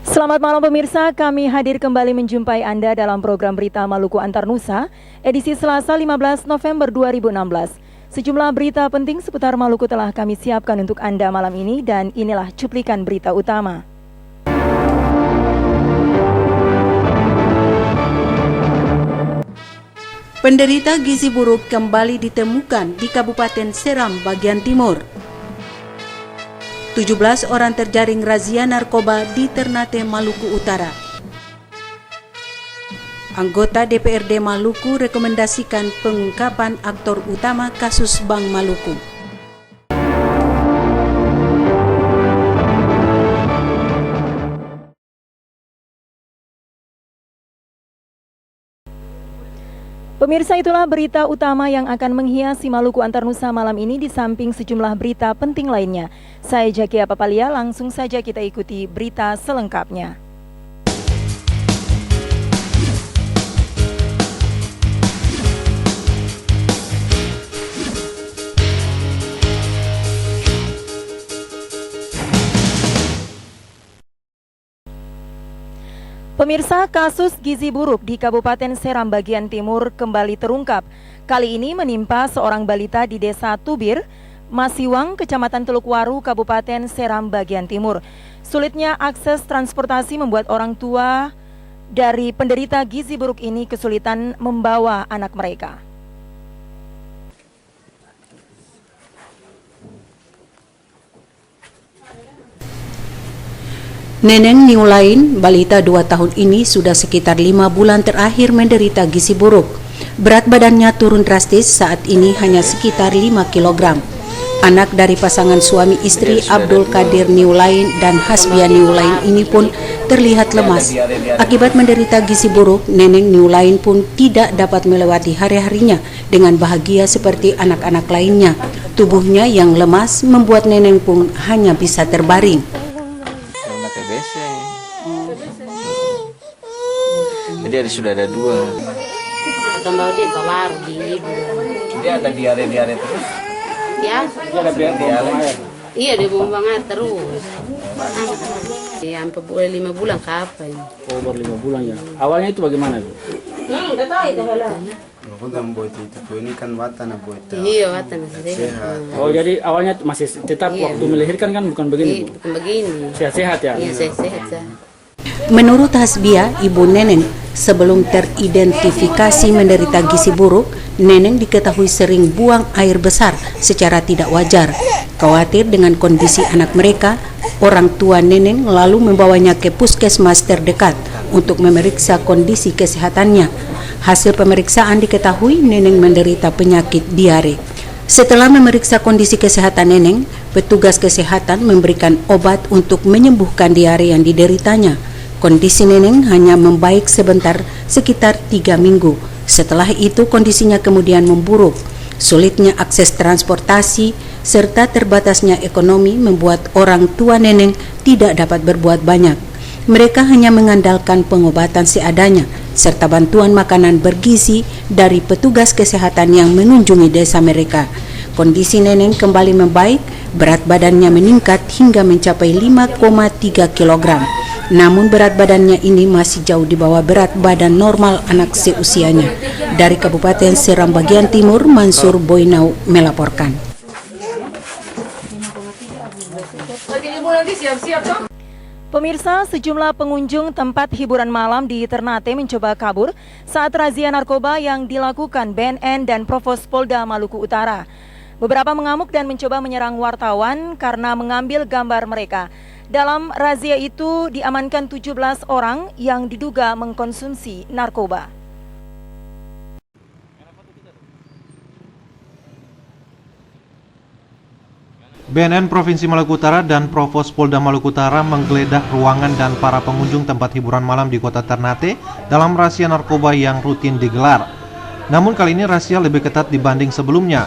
Selamat malam pemirsa, kami hadir kembali menjumpai Anda dalam program Berita Maluku Antarnusa, edisi Selasa 15 November 2016. Sejumlah berita penting seputar Maluku telah kami siapkan untuk Anda malam ini dan inilah cuplikan berita utama. Penderita gizi buruk kembali ditemukan di Kabupaten Seram bagian timur. 17 orang terjaring razia narkoba di Ternate, Maluku Utara. Anggota DPRD Maluku rekomendasikan pengungkapan aktor utama kasus Bank Maluku. Pemirsa, itulah berita utama yang akan menghiasi Maluku Antarnusa malam ini di samping sejumlah berita penting lainnya. Saya Jakia Papalia, langsung saja kita ikuti berita selengkapnya. Pemirsa, kasus gizi buruk di Kabupaten Seram bagian timur kembali terungkap. Kali ini menimpa seorang balita di Desa Tubir, Masiwang, Kecamatan Telukwaru, Kabupaten Seram bagian timur. Sulitnya akses transportasi membuat orang tua dari penderita gizi buruk ini kesulitan membawa anak mereka. Neneng Niulain, balita 2 tahun ini sudah sekitar 5 bulan terakhir menderita gizi buruk. Berat badannya turun drastis, saat ini hanya sekitar 5 kg. Anak dari pasangan suami istri Abdul Qadir Niulain dan Hasbia Niulain ini pun terlihat lemas. Akibat menderita gizi buruk, Neneng Niulain pun tidak dapat melewati hari-harinya dengan bahagia seperti anak-anak lainnya. Tubuhnya yang lemas membuat Neneng pun hanya bisa terbaring. Jadi sudah ada 2. Dia ada diare terus. Ya. Dia ada diare. Iya, dia buang air terus. Ya, sampai 5 bulan kapan? Oh, baru 5 bulan ya. Awalnya itu bagaimana, Bu? Ini kan watan Iya, watan sehat. Oh, jadi awalnya masih tetap waktu melahirkan kan bukan begini, Bu? Bukan begini. Sehat-sehat ya? Iya, sehat. Menurut Hasbia, ibu Neneng, sebelum teridentifikasi menderita gizi buruk, Neneng diketahui sering buang air besar secara tidak wajar. Khawatir dengan kondisi anak mereka, orang tua Neneng lalu membawanya ke puskesmas terdekat untuk memeriksa kondisi kesehatannya. Hasil pemeriksaan diketahui Neneng menderita penyakit diare. Setelah memeriksa kondisi kesehatan Neneng, petugas kesehatan memberikan obat untuk menyembuhkan diare yang dideritanya. Kondisi Neneng hanya membaik sebentar, sekitar 3 minggu. Setelah itu kondisinya kemudian memburuk. Sulitnya akses transportasi serta terbatasnya ekonomi membuat orang tua Neneng tidak dapat berbuat banyak. Mereka hanya mengandalkan pengobatan seadanya serta bantuan makanan bergizi dari petugas kesehatan yang mengunjungi desa mereka. Kondisi Neneng kembali membaik, berat badannya meningkat hingga mencapai 5,3 kg. Namun berat badannya ini masih jauh di bawah berat badan normal anak seusianya. Dari Kabupaten Seram bagian timur, Mansur Boinau melaporkan. Pemirsa, sejumlah pengunjung tempat hiburan malam di Ternate mencoba kabur saat razia narkoba yang dilakukan BNN dan Provos Polda Maluku Utara. Beberapa mengamuk dan mencoba menyerang wartawan karena mengambil gambar mereka. Dalam razia itu diamankan 17 orang yang diduga mengkonsumsi narkoba. BNN Provinsi Maluku Utara dan Provos Polda Maluku Utara menggeledah ruangan dan para pengunjung tempat hiburan malam di kota Ternate dalam razia narkoba yang rutin digelar. Namun kali ini razia lebih ketat dibanding sebelumnya.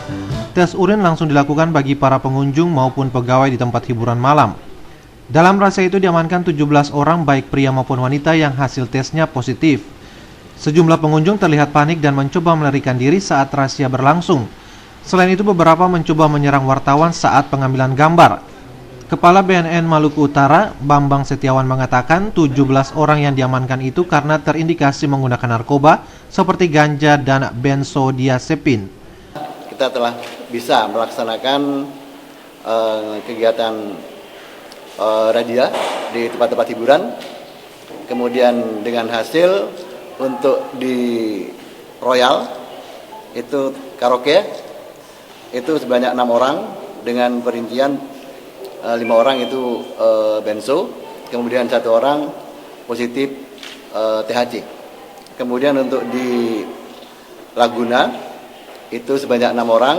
Tes urin langsung dilakukan bagi para pengunjung maupun pegawai di tempat hiburan malam. Dalam razia itu diamankan 17 orang baik pria maupun wanita yang hasil tesnya positif. Sejumlah pengunjung terlihat panik dan mencoba melarikan diri saat razia berlangsung. Selain itu beberapa mencoba menyerang wartawan saat pengambilan gambar. Kepala BNN Maluku Utara, Bambang Setiawan mengatakan 17 orang yang diamankan itu karena terindikasi menggunakan narkoba seperti ganja dan benzodiazepin. Kita telah bisa melaksanakan kegiatan razia di tempat-tempat hiburan. Kemudian dengan hasil untuk di Royal itu karaoke itu sebanyak 6 orang dengan perincian 5 orang itu benzo, kemudian 1 orang positif THC. Kemudian untuk di Laguna itu sebanyak 6 orang,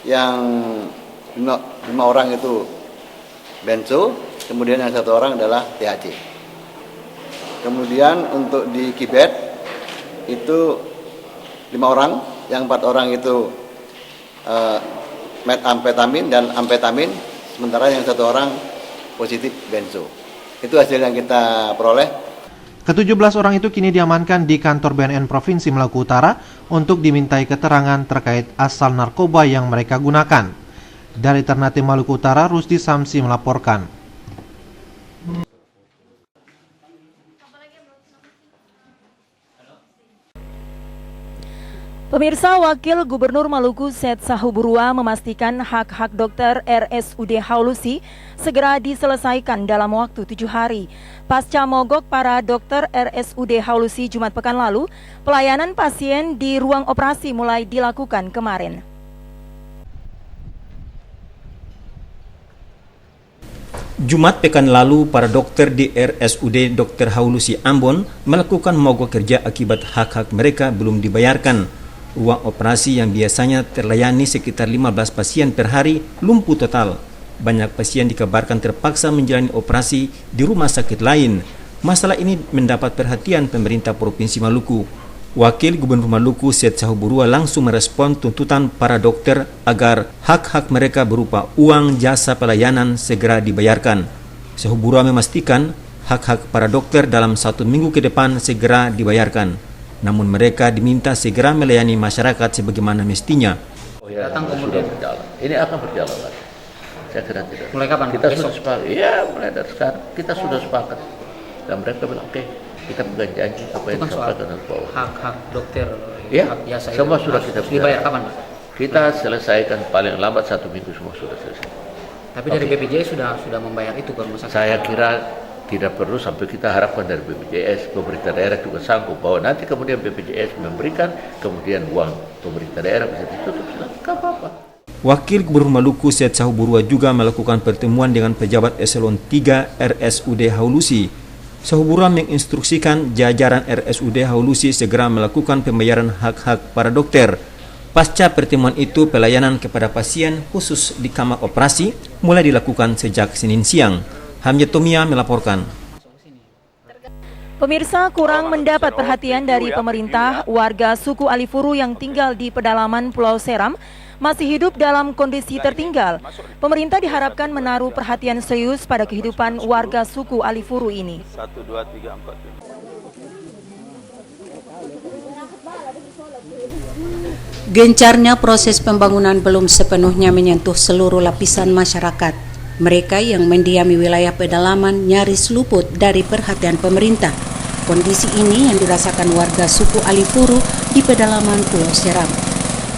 yang 5 orang itu benzo, kemudian yang 1 orang adalah THC. Kemudian untuk di Kibet itu 5 orang, yang 4 orang itu metamfetamin dan amfetamin, sementara yang 1 orang positif benzo. Itu hasil yang kita peroleh. Ke-17 orang itu kini diamankan di kantor BNN Provinsi Maluku Utara untuk dimintai keterangan terkait asal narkoba yang mereka gunakan. Dari Ternate Maluku Utara, Rusdi Samsi melaporkan. Pemirsa, Wakil Gubernur Maluku Seth Sahuburua memastikan hak-hak dokter RSUD Haulusi segera diselesaikan dalam waktu 7 hari. Pasca mogok para dokter RSUD Haulusi Jumat pekan lalu, pelayanan pasien di ruang operasi mulai dilakukan kemarin. Jumat pekan lalu, para dokter di RSUD Dr. Haulusi Ambon melakukan mogok kerja akibat hak-hak mereka belum dibayarkan. Ruang operasi yang biasanya terlayani sekitar 15 pasien per hari lumpuh total. Banyak pasien dikabarkan terpaksa menjalani operasi di rumah sakit lain. Masalah ini mendapat perhatian pemerintah Provinsi Maluku. Wakil Gubernur Maluku Seth Sahuburua langsung merespon tuntutan para dokter agar hak-hak mereka berupa uang jasa pelayanan segera dibayarkan. Sahuburua memastikan hak-hak para dokter dalam 1 minggu ke depan segera dibayarkan. Namun mereka diminta segera melayani masyarakat sebagaimana mestinya. Datang kemudian berjalan. Ini akan berjalan lagi. Saya kira tidak. Mulai kapan? Kita sudah sepakat. Ya, mulai dari sekarang kita sudah sepakat. Dan mereka bilang, oke, kita pegang janji apa yang disampaikan dari bawah. Hak-hak dokter, ya, hak jasa semua itu sudah kita dibayar kapan, Pak? Kita selesaikan paling lambat 1 minggu semua sudah selesai. Tapi dari BPJS sudah membayar itu ke rumah sakit. Saya kira tidak perlu sampai kita harapkan dari BPJS, pemerintah daerah juga sanggup bahwa nanti kemudian BPJS memberikan, kemudian uang pemerintah daerah bisa ditutup, tidak apa-apa. Wakil Gubernur Maluku Seth Sahuburua juga melakukan pertemuan dengan pejabat eselon 3 RSUD Haulusi. Sahuburua menginstruksikan jajaran RSUD Haulusi segera melakukan pembayaran hak-hak para dokter. Pasca pertemuan itu, pelayanan kepada pasien khusus di kamar operasi mulai dilakukan sejak Senin siang. Hamzah Tomia melaporkan. Pemirsa, kurang mendapat perhatian dari pemerintah, warga suku Alifuru yang tinggal di pedalaman Pulau Seram masih hidup dalam kondisi tertinggal. Pemerintah diharapkan menaruh perhatian serius pada kehidupan warga suku Alifuru ini. 1, 2, 3, 4. Gencarnya proses pembangunan belum sepenuhnya menyentuh seluruh lapisan masyarakat. Mereka yang mendiami wilayah pedalaman nyaris luput dari perhatian pemerintah. Kondisi ini yang dirasakan warga suku Alifuru di pedalaman Pulau Seram.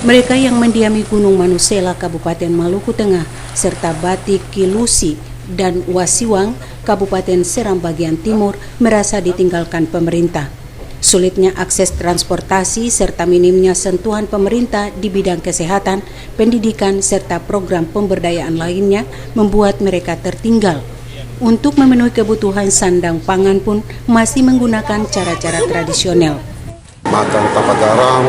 Mereka yang mendiami Gunung Manusela, Kabupaten Maluku Tengah, serta Bati Kilusi dan Wasiwang, Kabupaten Seram bagian timur, merasa ditinggalkan pemerintah. Sulitnya akses transportasi serta minimnya sentuhan pemerintah di bidang kesehatan, pendidikan, serta program pemberdayaan lainnya membuat mereka tertinggal. Untuk memenuhi kebutuhan sandang pangan pun masih menggunakan cara-cara tradisional. Makan tanpa garam,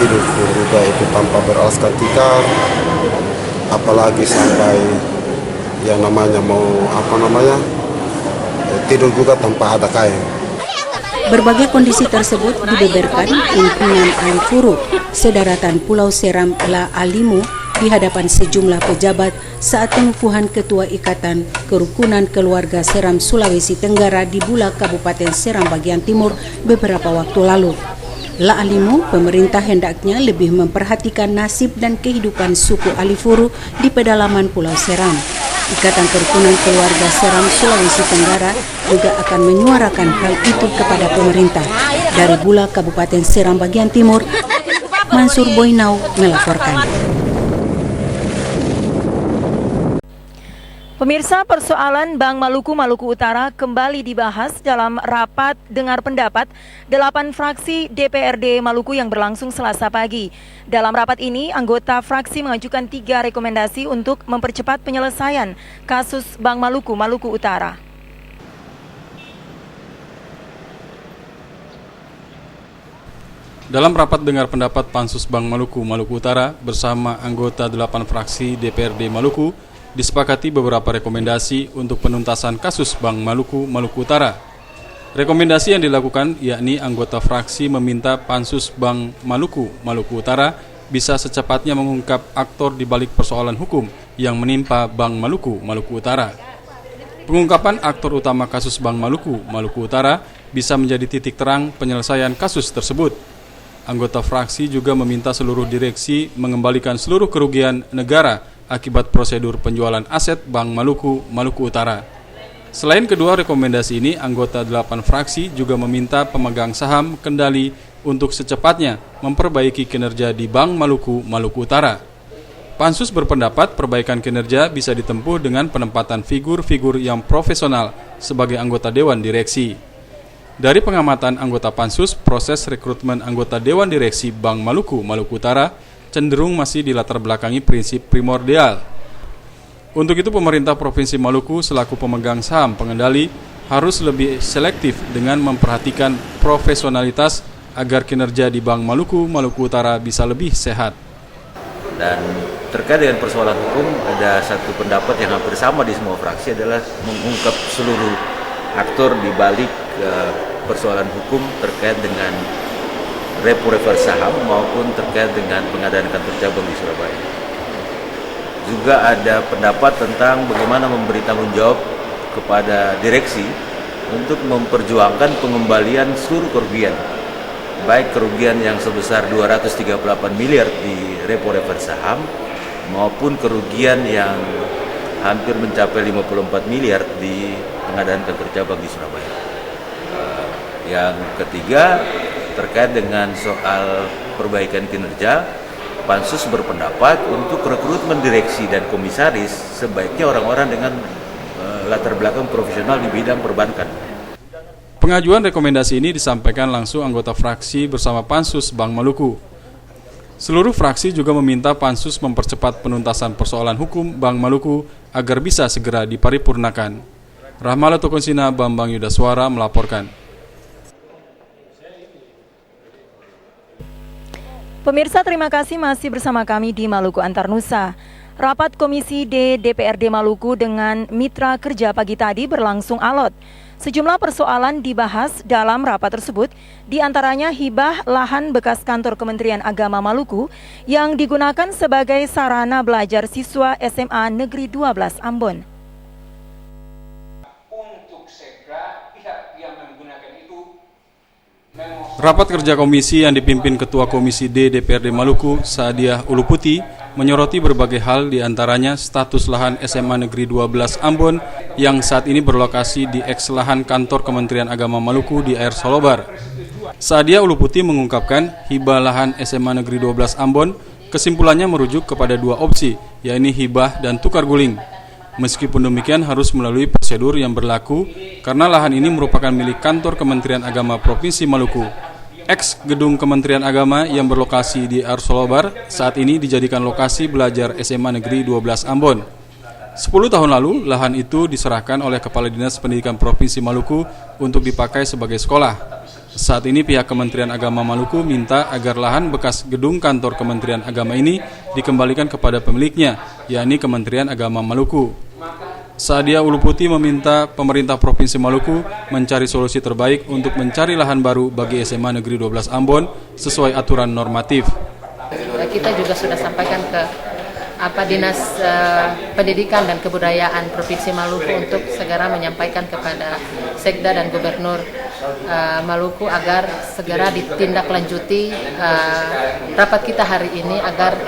tidur juga itu tanpa beralaskan tikar, apalagi sampai yang namanya tidur juga tanpa ada kain. Berbagai kondisi tersebut dibeberkan pimpinan Alifuru, sedaratan Pulau Seram La Alimu di hadapan sejumlah pejabat saat pengukuhan Ketua Ikatan Kerukunan Keluarga Seram Sulawesi Tenggara di Bulak, Kabupaten Seram bagian timur beberapa waktu lalu. La Alimu, pemerintah hendaknya lebih memperhatikan nasib dan kehidupan suku Alifuru di pedalaman Pulau Seram. Ikatan Kerukunan Keluarga Seram Sulawesi Tenggara juga akan menyuarakan hal itu kepada pemerintah. Dari Bula, Kabupaten Seram bagian timur, Mansur Boinau melaporkan. Pemirsa, persoalan Bank Maluku Maluku Utara kembali dibahas dalam rapat dengar pendapat 8 fraksi DPRD Maluku yang berlangsung Selasa pagi. Dalam rapat ini, anggota fraksi mengajukan 3 rekomendasi untuk mempercepat penyelesaian kasus Bank Maluku Maluku Utara. Dalam rapat dengar pendapat Pansus Bank Maluku Maluku Utara bersama anggota 8 fraksi DPRD Maluku, disepakati beberapa rekomendasi untuk penuntasan kasus Bank Maluku Maluku Utara. Rekomendasi yang dilakukan yakni anggota fraksi meminta Pansus Bank Maluku Maluku Utara bisa secepatnya mengungkap aktor di balik persoalan hukum yang menimpa Bank Maluku Maluku Utara. Pengungkapan aktor utama kasus Bank Maluku Maluku Utara bisa menjadi titik terang penyelesaian kasus tersebut. Anggota fraksi juga meminta seluruh direksi mengembalikan seluruh kerugian negara akibat prosedur penjualan aset Bank Maluku Maluku Utara. Selain kedua rekomendasi ini, anggota 8 fraksi juga meminta pemegang saham kendali untuk secepatnya memperbaiki kinerja di Bank Maluku Maluku Utara. Pansus berpendapat perbaikan kinerja bisa ditempuh dengan penempatan figur-figur yang profesional sebagai anggota Dewan Direksi. Dari pengamatan anggota Pansus, proses rekrutmen anggota Dewan Direksi Bank Maluku Maluku Utara cenderung masih dilatar belakangi prinsip primordial. Untuk itu, pemerintah Provinsi Maluku selaku pemegang saham pengendali harus lebih selektif dengan memperhatikan profesionalitas agar kinerja di Bank Maluku Maluku Utara bisa lebih sehat. Dan terkait dengan persoalan hukum, ada satu pendapat yang hampir sama di semua fraksi adalah mengungkap seluruh aktor di balik persoalan hukum terkait dengan repo reverse saham maupun terkait dengan pengadaan kantor cabang di Surabaya. Juga ada pendapat tentang bagaimana memberi tanggung jawab kepada direksi untuk memperjuangkan pengembalian seluruh kerugian, baik kerugian yang sebesar 238 miliar di repo reverse saham maupun kerugian yang hampir mencapai 54 miliar di pengadaan kantor cabang di Surabaya. Yang ketiga, terkait dengan soal perbaikan kinerja, Pansus berpendapat untuk rekrutmen direksi dan komisaris sebaiknya orang-orang dengan latar belakang profesional di bidang perbankan. Pengajuan rekomendasi ini disampaikan langsung anggota fraksi bersama Pansus Bank Maluku. Seluruh fraksi juga meminta Pansus mempercepat penuntasan persoalan hukum Bank Maluku agar bisa segera diparipurnakan. Rahmala Tokonsina, Bambang Yudaswara melaporkan. Pemirsa, terima kasih masih bersama kami di Maluku Antarnusa. Rapat Komisi D DPRD Maluku dengan mitra kerja pagi tadi berlangsung alot. Sejumlah persoalan dibahas dalam rapat tersebut, diantaranya hibah lahan bekas kantor Kementerian Agama Maluku yang digunakan sebagai sarana belajar siswa SMA Negeri 12 Ambon. Rapat kerja komisi yang dipimpin Ketua Komisi D DPRD Maluku, Saadiah Uluputi, menyoroti berbagai hal diantaranya status lahan SMA Negeri 12 Ambon yang saat ini berlokasi di eks-lahan kantor Kementerian Agama Maluku di Air Solobar. Saadiah Uluputi mengungkapkan hibah lahan SMA Negeri 12 Ambon kesimpulannya merujuk kepada 2 opsi, yakni hibah dan tukar guling. Meskipun demikian harus melalui prosedur yang berlaku karena lahan ini merupakan milik kantor Kementerian Agama Provinsi Maluku. Eks gedung Kementerian Agama yang berlokasi di Arsolobar saat ini dijadikan lokasi belajar SMA Negeri 12 Ambon. 10 tahun lalu, lahan itu diserahkan oleh Kepala Dinas Pendidikan Provinsi Maluku untuk dipakai sebagai sekolah. Saat ini pihak Kementerian Agama Maluku minta agar lahan bekas gedung kantor Kementerian Agama ini dikembalikan kepada pemiliknya, yakni Kementerian Agama Maluku. Saadiah Uluputi meminta pemerintah Provinsi Maluku mencari solusi terbaik untuk mencari lahan baru bagi SMA Negeri 12 Ambon sesuai aturan normatif. Kita juga sudah sampaikan ke Dinas Pendidikan dan Kebudayaan Provinsi Maluku untuk segera menyampaikan kepada Sekda dan Gubernur Maluku agar segera ditindaklanjuti rapat kita hari ini agar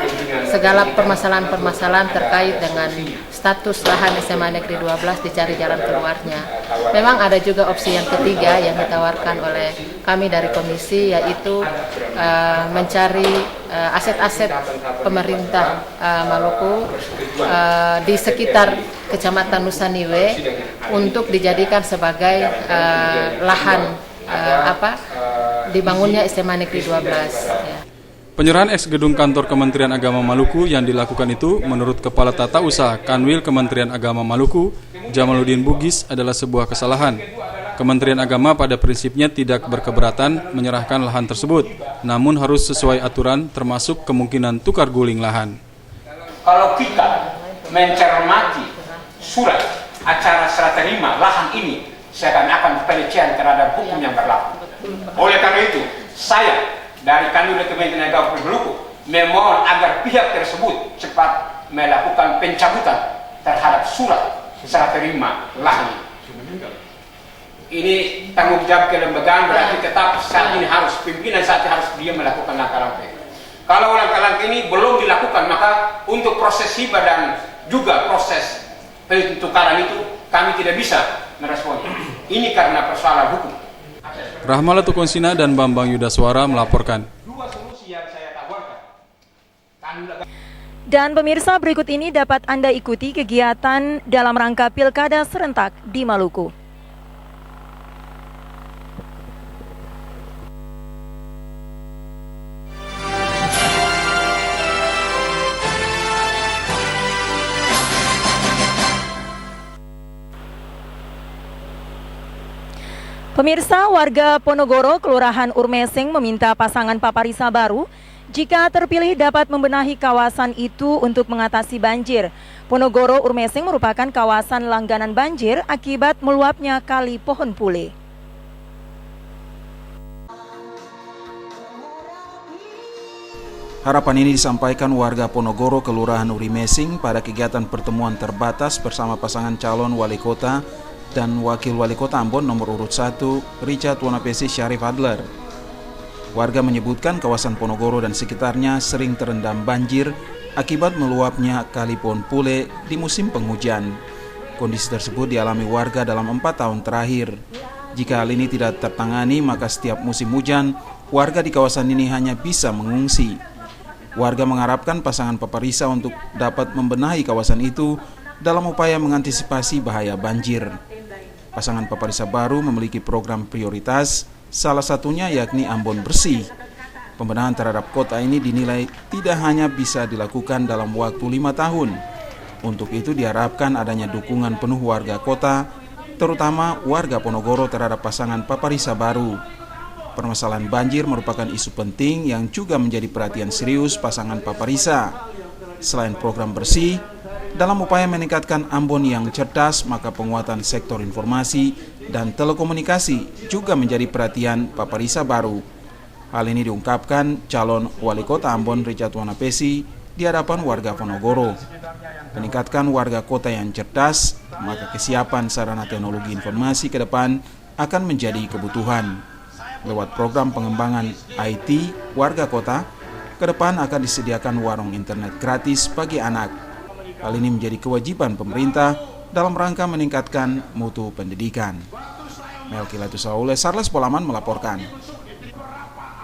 segala permasalahan-permasalahan terkait dengan status lahan SMA Negeri 12 dicari jalan keluarnya. Memang ada juga opsi yang ketiga yang ditawarkan oleh kami dari komisi, yaitu mencari aset-aset pemerintah Maluku di sekitar Kecamatan Nusaniwe untuk dijadikan sebagai lahan dibangunnya SMA Negeri 12. Ya. Penyerahan eks gedung kantor Kementerian Agama Maluku yang dilakukan itu menurut Kepala Tata Usaha Kanwil Kementerian Agama Maluku, Jamaluddin Bugis, adalah sebuah kesalahan. Kementerian Agama pada prinsipnya tidak berkeberatan menyerahkan lahan tersebut, namun harus sesuai aturan termasuk kemungkinan tukar guling lahan. Kalau kita mencermati surat acara serah terima lahan ini seakan-akan pelecehan terhadap hukum yang berlaku. Oleh karena itu, saya dari Kanwil Kementerian Agama Maluku memohon agar pihak tersebut cepat melakukan pencabutan terhadap surat serah terima lahan. Ini tanggung jawab kelembagaan, berarti tetap saat ini harus pimpinan saat ini harus dia melakukan langkah-langkah. Kalau langkah-langkah ini belum dilakukan, maka untuk proses hibah dan juga proses pentukaran itu kami tidak bisa merespon. Ini karena persoalan hukum. Rahmala Tukonsina dan Bambang Yudaswara melaporkan. Dan pemirsa, berikut ini dapat Anda ikuti kegiatan dalam rangka Pilkada serentak di Maluku. Pemirsa, warga Ponogoro, Kelurahan Urmeseng meminta pasangan Paparisa baru jika terpilih dapat membenahi kawasan itu untuk mengatasi banjir. Ponogoro Urmeseng merupakan kawasan langganan banjir akibat meluapnya Kali Pohon Pule. Harapan ini disampaikan warga Ponogoro, Kelurahan Urmeseng pada kegiatan pertemuan terbatas bersama pasangan calon wali kota dan Wakil Wali Kota Ambon nomor urut 1 Richard Wanapesi Syarif Adler. Warga menyebutkan kawasan Ponogoro dan sekitarnya sering terendam banjir akibat meluapnya Kali Pohon Pule di musim penghujan. Kondisi tersebut dialami warga dalam 4 tahun terakhir. Jika hal ini tidak tertangani, maka setiap musim hujan, warga di kawasan ini hanya bisa mengungsi. Warga mengharapkan pasangan Paparisa untuk dapat membenahi kawasan itu dalam upaya mengantisipasi bahaya banjir. Pasangan Paparisa baru memiliki program prioritas, salah satunya yakni Ambon Bersih. Pembenahan terhadap kota ini dinilai tidak hanya bisa dilakukan dalam waktu 5 tahun. Untuk itu diharapkan adanya dukungan penuh warga kota, terutama warga Ponogoro terhadap pasangan Paparisa baru. Permasalahan banjir merupakan isu penting yang juga menjadi perhatian serius pasangan Paparisa. Selain program bersih, dalam upaya meningkatkan Ambon yang cerdas, maka penguatan sektor informasi dan telekomunikasi juga menjadi perhatian Paparisa baru. Hal ini diungkapkan calon wali kota Ambon Richard Wanapesi di hadapan warga Ponogoro. Meningkatkan warga kota yang cerdas, maka kesiapan sarana teknologi informasi ke depan akan menjadi kebutuhan. Lewat program pengembangan IT warga kota, ke depan akan disediakan warung internet gratis bagi anak. Hal ini menjadi kewajiban pemerintah dalam rangka meningkatkan mutu pendidikan. Melki Latussaule, Sarles Polaman melaporkan.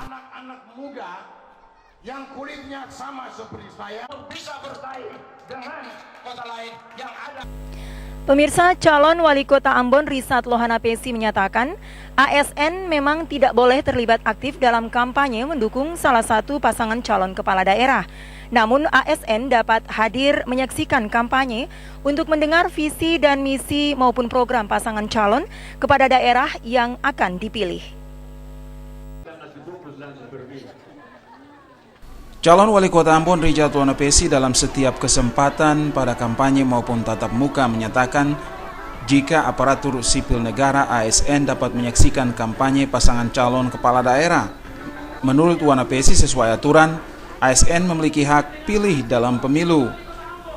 Anak-anak muda yang kulitnya sama seperti saya bisa bersaing dengan kota lain yang ada. Pemirsa, calon wali kota Ambon Risat Lohanapesi menyatakan ASN memang tidak boleh terlibat aktif dalam kampanye mendukung salah satu pasangan calon kepala daerah. Namun ASN dapat hadir menyaksikan kampanye untuk mendengar visi dan misi maupun program pasangan calon kepada daerah yang akan dipilih. Calon wali kota Ambon Richard Wanapesi dalam setiap kesempatan pada kampanye maupun tatap muka menyatakan jika aparatur sipil negara ASN dapat menyaksikan kampanye pasangan calon kepala daerah. Menurut Wanapesi, sesuai aturan, ASN memiliki hak pilih dalam pemilu.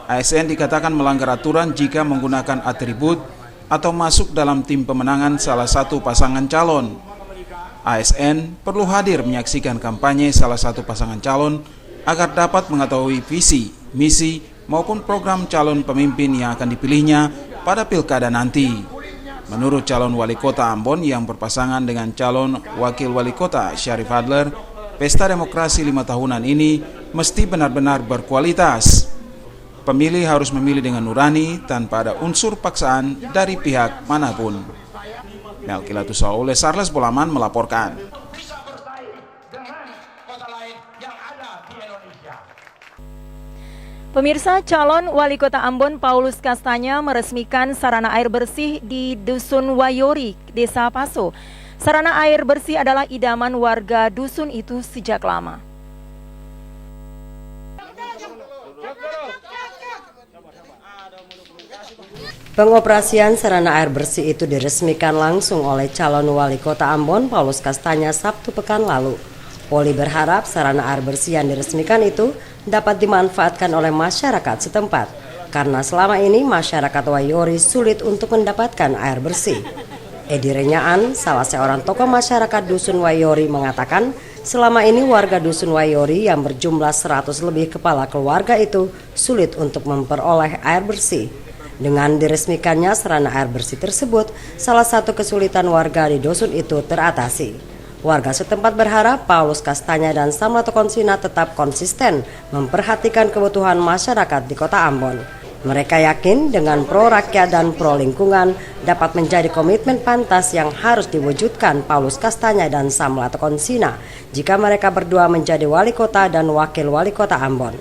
ASN dikatakan melanggar aturan jika menggunakan atribut atau masuk dalam tim pemenangan salah satu pasangan calon. ASN perlu hadir menyaksikan kampanye salah satu pasangan calon agar dapat mengetahui visi, misi, maupun program calon pemimpin yang akan dipilihnya pada pilkada nanti. Menurut calon wali kota Ambon yang berpasangan dengan calon wakil wali kota Syarif Adler, pesta demokrasi 5 tahunan ini mesti benar-benar berkualitas. Pemilih harus memilih dengan nurani tanpa ada unsur paksaan dari pihak manapun. Melkilatus oleh Sarles Bolaman melaporkan. Pemirsa, calon wali kota Ambon Paulus Kastanya meresmikan sarana air bersih di Dusun Wayori, Desa Paso. Sarana air bersih adalah idaman warga dusun itu sejak lama. Pengoperasian sarana air bersih itu diresmikan langsung oleh calon wali kota Ambon Paulus Kastanya Sabtu pekan lalu. Poli berharap sarana air bersih yang diresmikan itu dapat dimanfaatkan oleh masyarakat setempat, karena selama ini masyarakat Wayori sulit untuk mendapatkan air bersih. Edi Renyaan, salah seorang tokoh masyarakat Dusun Wayori mengatakan, selama ini warga Dusun Wayori yang berjumlah 100 lebih kepala keluarga itu sulit untuk memperoleh air bersih. Dengan diresmikannya sarana air bersih tersebut, salah satu kesulitan warga di dusun itu teratasi. Warga setempat berharap Paulus Kastanya dan Samlato Konsina tetap konsisten memperhatikan kebutuhan masyarakat di kota Ambon. Mereka yakin dengan pro rakyat dan pro lingkungan dapat menjadi komitmen pantas yang harus diwujudkan Paulus Kastanya dan Samlato Konsina jika mereka berdua menjadi wali kota dan wakil wali kota Ambon.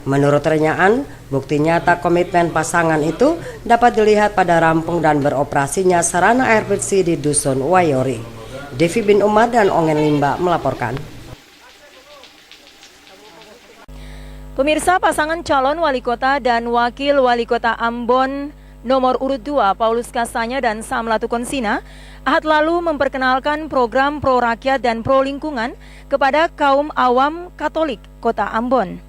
Menurut Renyaan, bukti nyata komitmen pasangan itu dapat dilihat pada rampung dan beroperasinya sarana air bersih di Dusun Wayori. Devi bin Umar dan Ongen Limba melaporkan. Pemirsa, pasangan calon wali kota dan wakil wali kota Ambon nomor urut 2 Paulus Kastanya dan Samlato Konsina Ahad lalu memperkenalkan program pro rakyat dan pro lingkungan kepada kaum awam Katolik kota Ambon.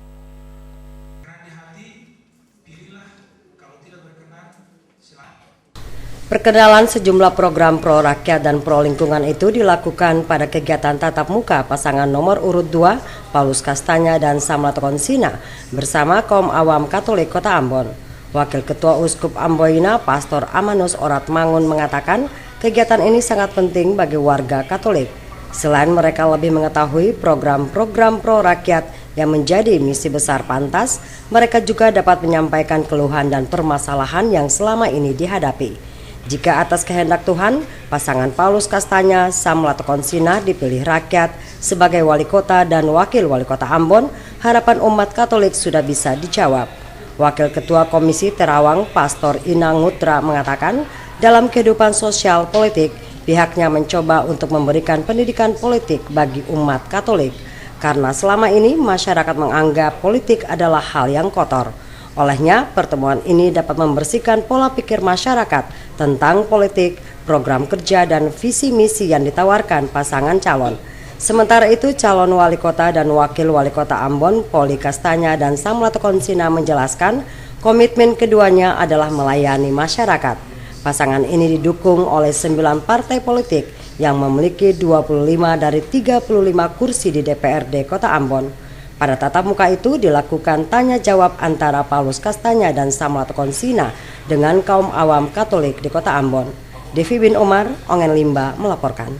Perkenalan sejumlah program pro rakyat dan pro lingkungan itu dilakukan pada kegiatan tatap muka pasangan nomor urut 2 Paulus Kastanya dan Samlato Konsina bersama kaum awam Katolik kota Ambon. Wakil Ketua Uskup Amboina Pastor Amanus Oratmangun mengatakan kegiatan ini sangat penting bagi warga Katolik. Selain mereka lebih mengetahui program-program pro rakyat yang menjadi misi besar Pantas, mereka juga dapat menyampaikan keluhan dan permasalahan yang selama ini dihadapi. Jika atas kehendak Tuhan, pasangan Paulus Kastanya Samlato Konsina dipilih rakyat sebagai wali kota dan wakil wali kota Ambon, harapan umat Katolik sudah bisa dijawab. Wakil Ketua Komisi Terawang Pastor Inang Ngutra mengatakan, dalam kehidupan sosial politik, pihaknya mencoba untuk memberikan pendidikan politik bagi umat Katolik, karena selama ini masyarakat menganggap politik adalah hal yang kotor. Olehnya, pertemuan ini dapat membersihkan pola pikir masyarakat tentang politik, program kerja, dan visi misi yang ditawarkan pasangan calon. Sementara itu, calon wali kota dan wakil wali kota Ambon, Poli Kastanya dan Samlato Konsina menjelaskan komitmen keduanya adalah melayani masyarakat. Pasangan ini didukung oleh 9 partai politik yang memiliki 25 dari 35 kursi di DPRD kota Ambon. Pada tatap muka itu dilakukan tanya jawab antara Paulus Kastanya dan Samlato Konsina dengan kaum awam Katolik di kota Ambon. Devi bin Umar, Ongen Limba melaporkan.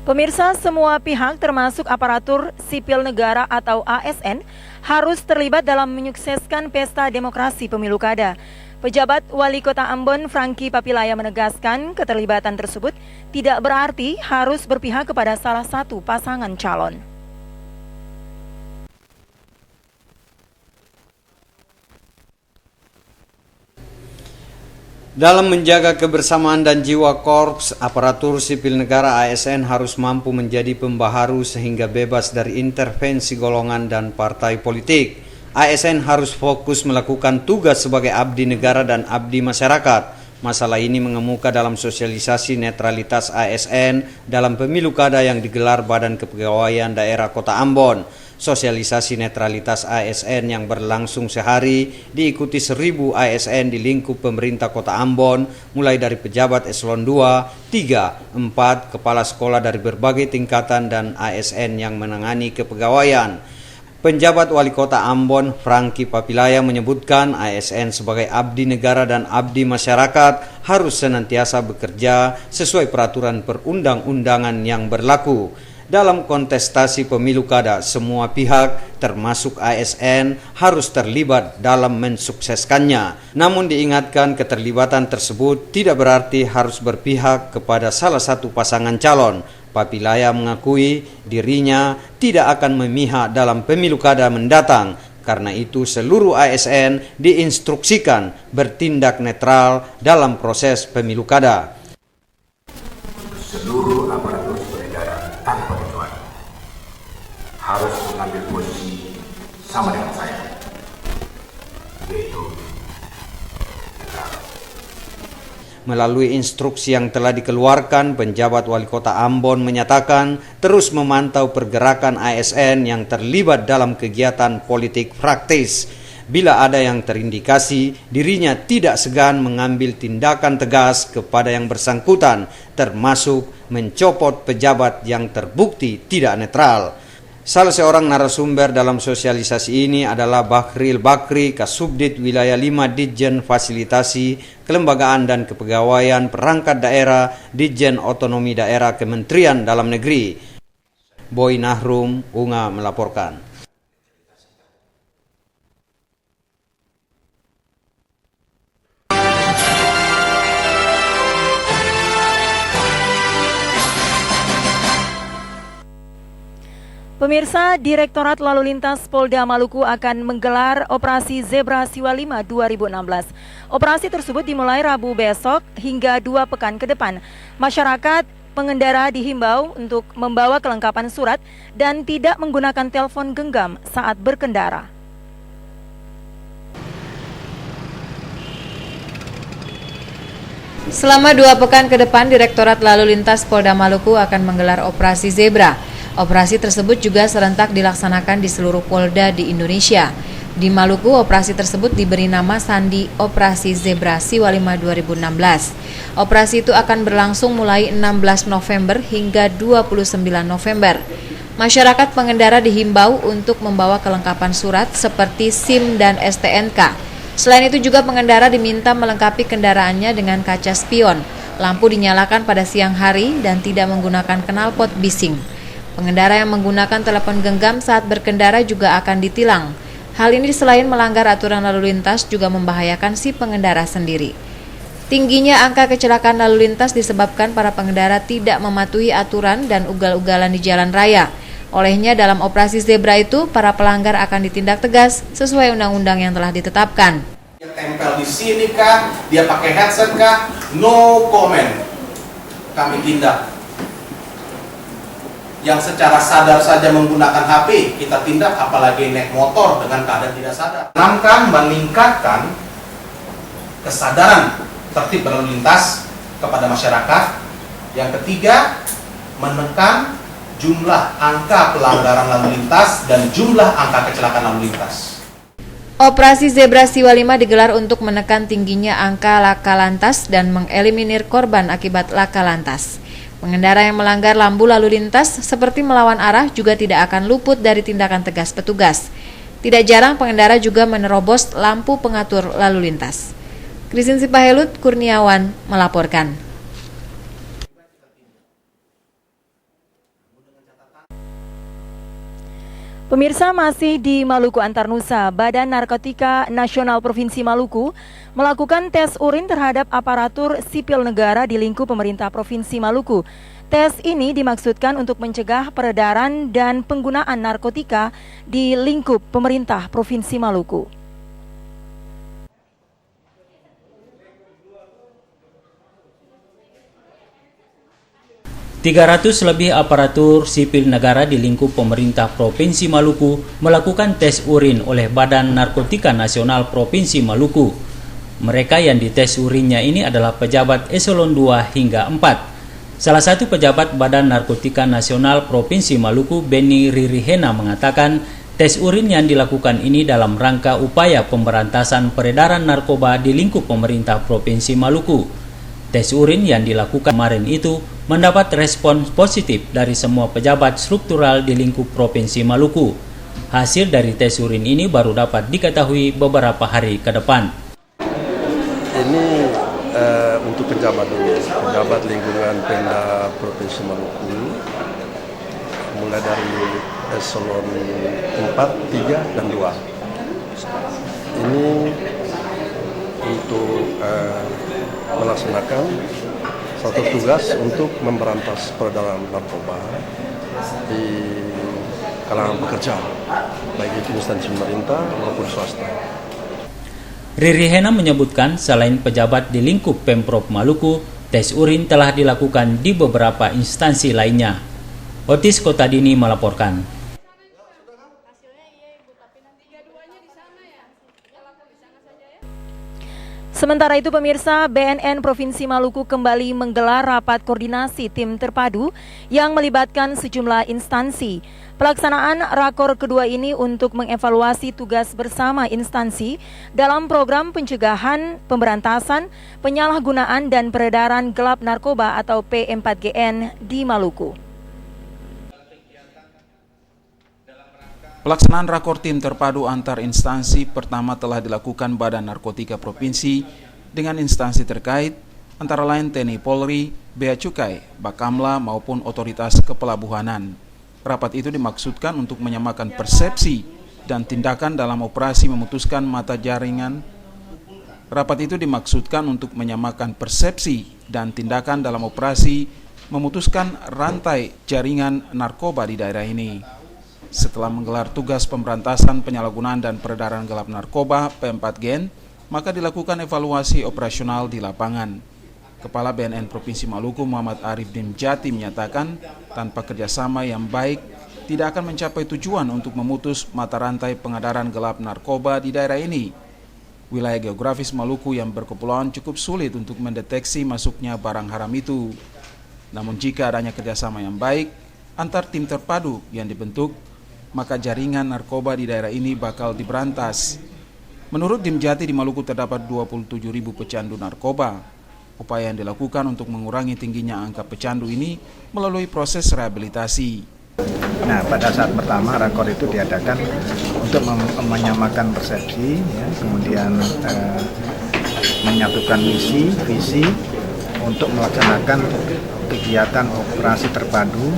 Pemirsa, semua pihak termasuk aparatur sipil negara atau ASN harus terlibat dalam menyukseskan pesta demokrasi pemilu kada. Pejabat Wali Kota Ambon Franky Papilaya menegaskan keterlibatan tersebut tidak berarti harus berpihak kepada salah satu pasangan calon. Dalam menjaga kebersamaan dan jiwa korps, aparatur sipil negara ASN harus mampu menjadi pembaharu sehingga bebas dari intervensi golongan dan partai politik. ASN harus fokus melakukan tugas sebagai abdi negara dan abdi masyarakat. Masalah ini mengemuka dalam sosialisasi netralitas ASN dalam pemilu kada yang digelar Badan Kepegawaian Daerah Kota Ambon. Sosialisasi netralitas ASN yang berlangsung sehari diikuti 1000 ASN di lingkup pemerintah Kota Ambon, mulai dari pejabat eselon 2, 3, 4, kepala sekolah dari berbagai tingkatan dan ASN yang menangani kepegawaian. Penjabat Wali Kota Ambon, Franky Papilaya, menyebutkan ASN sebagai abdi negara dan abdi masyarakat harus senantiasa bekerja sesuai peraturan perundang-undangan yang berlaku. Dalam kontestasi pemilu kada, semua pihak termasuk ASN harus terlibat dalam mensukseskannya. Namun diingatkan keterlibatan tersebut tidak berarti harus berpihak kepada salah satu pasangan calon. Papilaya mengakui dirinya tidak akan memihak dalam pemilu kada mendatang. Karena itu seluruh ASN diinstruksikan bertindak netral dalam proses pemilu kada. Seluruh aparatur negara tanpa kecuali harus mengambil posisi sama dengan saya, yaitu Melalui instruksi yang telah dikeluarkan, penjabat Wali Kota Ambon menyatakan terus memantau pergerakan ASN yang terlibat dalam kegiatan politik praktis. Bila ada yang terindikasi, dirinya tidak segan mengambil tindakan tegas kepada yang bersangkutan, termasuk mencopot pejabat yang terbukti tidak netral. Salah seorang narasumber dalam sosialisasi ini adalah Bakril Bakri, Kasubdit Wilayah 5 Ditjen Fasilitasi, Kelembagaan dan Kepegawaian Perangkat Daerah, Ditjen Otonomi Daerah Kementerian Dalam Negeri. Boy Nahrum, Unga melaporkan. Pemirsa, Direktorat Lalu Lintas Polda Maluku akan menggelar Operasi Zebra Siwa 5 2016. Operasi tersebut dimulai Rabu besok hingga 2 pekan ke depan. Masyarakat pengendara dihimbau untuk membawa kelengkapan surat dan tidak menggunakan telepon genggam saat berkendara. Selama 2 pekan ke depan, Direktorat Lalu Lintas Polda Maluku akan menggelar Operasi Zebra. Operasi tersebut juga serentak dilaksanakan di seluruh polda di Indonesia. Di Maluku, operasi tersebut diberi nama Sandi Operasi Zebra Siwa 5 2016. Operasi itu akan berlangsung mulai 16 November hingga 29 November. Masyarakat pengendara dihimbau untuk membawa kelengkapan surat seperti SIM dan STNK. Selain itu juga pengendara diminta melengkapi kendaraannya dengan kaca spion, lampu dinyalakan pada siang hari dan tidak menggunakan knalpot bising. Pengendara yang menggunakan telepon genggam saat berkendara juga akan ditilang. Hal ini selain melanggar aturan lalu lintas juga membahayakan si pengendara sendiri. Tingginya angka kecelakaan lalu lintas disebabkan para pengendara tidak mematuhi aturan dan ugal-ugalan di jalan raya. Olehnya dalam operasi Zebra itu, para pelanggar akan ditindak tegas sesuai undang-undang yang telah ditetapkan. Tempel di sini kah, dia pakai headset kah, no comment. Kami tindak. Yang secara sadar saja menggunakan HP, kita tindak, apalagi naik motor dengan keadaan tidak sadar. Enamkan, meningkatkan kesadaran tertib berlalu lintas kepada masyarakat. Yang ketiga, menekan jumlah angka pelanggaran lalu lintas dan jumlah angka kecelakaan lalu lintas. Operasi Zebra Siwa 5 digelar untuk menekan tingginya angka laka lantas dan mengeliminir korban akibat laka lantas. Pengendara yang melanggar lampu lalu lintas seperti melawan arah juga tidak akan luput dari tindakan tegas petugas. Tidak jarang pengendara juga menerobos lampu pengatur lalu lintas. Krisin Sipahelut Kurniawan melaporkan. Pemirsa, masih di Maluku Antarnusa, Badan Narkotika Nasional Provinsi Maluku melakukan tes urin terhadap aparatur sipil negara di lingkup pemerintah Provinsi Maluku. Tes ini dimaksudkan untuk mencegah peredaran dan penggunaan narkotika di lingkup pemerintah Provinsi Maluku. Lebih aparatur sipil negara di lingkup pemerintah Provinsi Maluku melakukan tes urin oleh Badan Narkotika Nasional Provinsi Maluku. Mereka yang dites urinnya ini adalah pejabat eselon 2 hingga 4. Salah satu pejabat Badan Narkotika Nasional Provinsi Maluku, Benny Ririhena, mengatakan tes urin yang dilakukan ini dalam rangka upaya pemberantasan peredaran narkoba di lingkup pemerintah Provinsi Maluku. Tes urin yang dilakukan kemarin itu mendapat respon positif dari semua pejabat struktural di lingkup Provinsi Maluku. Hasil dari tes urin ini baru dapat diketahui beberapa hari ke depan. Ini untuk pejabat lingkungan Pemda Provinsi Maluku, mulai dari eselon 4, 3, dan 2. Ini untuk melaksanakan satu tugas untuk memberantas peredaran narkoba di kalangan pekerja, baik itu instansi pemerintah maupun swasta. Ririhena menyebutkan selain pejabat di lingkup Pemprov Maluku, tes urin telah dilakukan di beberapa instansi lainnya. Otis Kotadini melaporkan. Sementara itu pemirsa, BNN Provinsi Maluku kembali menggelar rapat koordinasi tim terpadu yang melibatkan sejumlah instansi. Pelaksanaan rakor kedua ini untuk mengevaluasi tugas bersama instansi dalam program pencegahan, pemberantasan, penyalahgunaan dan peredaran gelap narkoba atau P4GN di Maluku. Pelaksanaan rakor tim terpadu antar instansi pertama telah dilakukan Badan Narkotika Provinsi dengan instansi terkait, antara lain TNI Polri, Bea Cukai, Bakamla maupun otoritas kepelabuhanan. Rapat itu dimaksudkan untuk menyamakan persepsi dan tindakan dalam operasi memutuskan mata jaringan. Rapat itu dimaksudkan untuk menyamakan persepsi dan tindakan dalam operasi memutuskan rantai jaringan narkoba di daerah ini. Setelah menggelar tugas pemberantasan penyalahgunaan dan peredaran gelap narkoba P4GN, maka dilakukan evaluasi operasional di lapangan. Kepala BNN Provinsi Maluku Muhammad Arif Dimjati menyatakan tanpa kerjasama yang baik tidak akan mencapai tujuan untuk memutus mata rantai pengedaran gelap narkoba di daerah ini. Wilayah geografis Maluku yang berkepulauan cukup sulit untuk mendeteksi masuknya barang haram itu. Namun jika adanya kerjasama yang baik antar tim terpadu yang dibentuk, maka jaringan narkoba di daerah ini bakal diberantas. Menurut Dimjati, di Maluku terdapat 27.000 pecandu narkoba. Upaya yang dilakukan untuk mengurangi tingginya angka pecandu ini melalui proses rehabilitasi. Nah, pada saat pertama rakor itu diadakan untuk menyamakan persepsi, ya, kemudian menyatukan visi untuk melaksanakan kegiatan operasi terpadu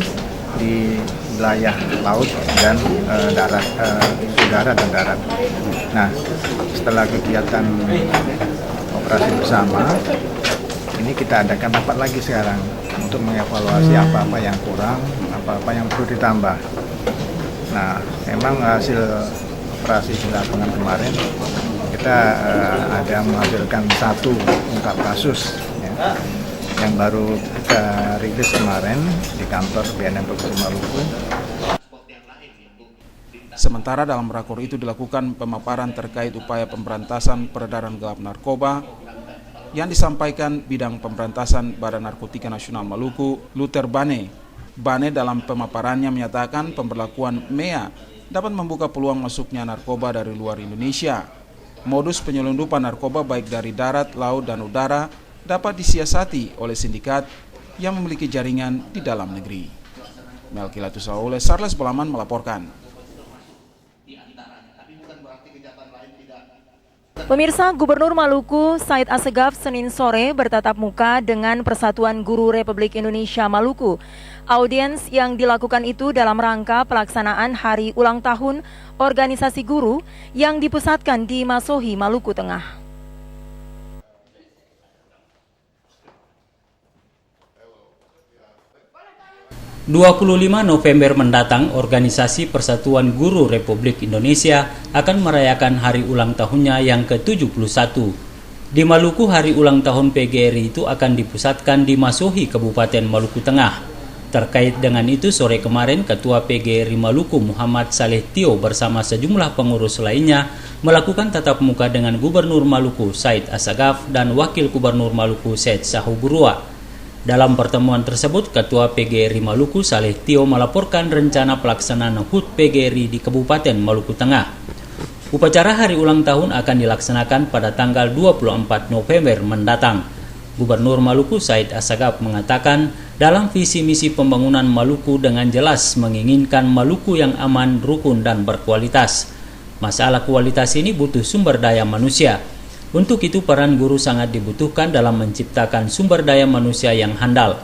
di wilayah laut dan darat, udara dan darat. Nah, setelah kegiatan operasi bersama, ini kita adakan rapat lagi sekarang untuk mengevaluasi apa-apa yang kurang, apa-apa yang perlu ditambah. Nah, memang hasil operasi di lapangan kemarin kita ada menghasilkan 1 ungkap kasus, ya, yang baru kita rilis kemarin di kantor BNN Provinsi Maluku. Sementara dalam rakor itu dilakukan pemaparan terkait upaya pemberantasan peredaran gelap narkoba yang disampaikan bidang pemberantasan Badan Narkotika Nasional Maluku, Luther Bane. Bane dalam pemaparannya menyatakan pemberlakuan MEA dapat membuka peluang masuknya narkoba dari luar Indonesia. Modus penyelundupan narkoba baik dari darat, laut, dan udara dapat disiasati oleh sindikat yang memiliki jaringan di dalam negeri. Melkilatus Saule, Sarles Bolaman melaporkan. Pemirsa, Gubernur Maluku Said Assegaf Senin sore bertatap muka dengan Persatuan Guru Republik Indonesia Maluku. Audiens yang dilakukan itu dalam rangka pelaksanaan Hari Ulang Tahun Organisasi Guru yang dipusatkan di Masohi, Maluku Tengah. ...25 November mendatang, Organisasi Persatuan Guru Republik Indonesia akan merayakan hari ulang tahunnya yang ke-71. Di Maluku, hari ulang tahun PGRI itu akan dipusatkan di Masohi, Kabupaten Maluku Tengah. Terkait dengan itu, sore kemarin Ketua PGRI Maluku Muhammad Saleh Tio bersama sejumlah pengurus lainnya melakukan tatap muka dengan Gubernur Maluku Said Assegaf dan Wakil Gubernur Maluku Said Sahuburua. Dalam pertemuan tersebut, Ketua PGRI Maluku Saleh Tio melaporkan rencana pelaksanaan HUT PGRI di Kabupaten Maluku Tengah. Upacara hari ulang tahun akan dilaksanakan pada tanggal 24 November mendatang. Gubernur Maluku Said Assegaf mengatakan dalam visi misi pembangunan Maluku dengan jelas menginginkan Maluku yang aman, rukun, dan berkualitas. Masalah kualitas ini butuh sumber daya manusia. Untuk itu peran guru sangat dibutuhkan dalam menciptakan sumber daya manusia yang handal.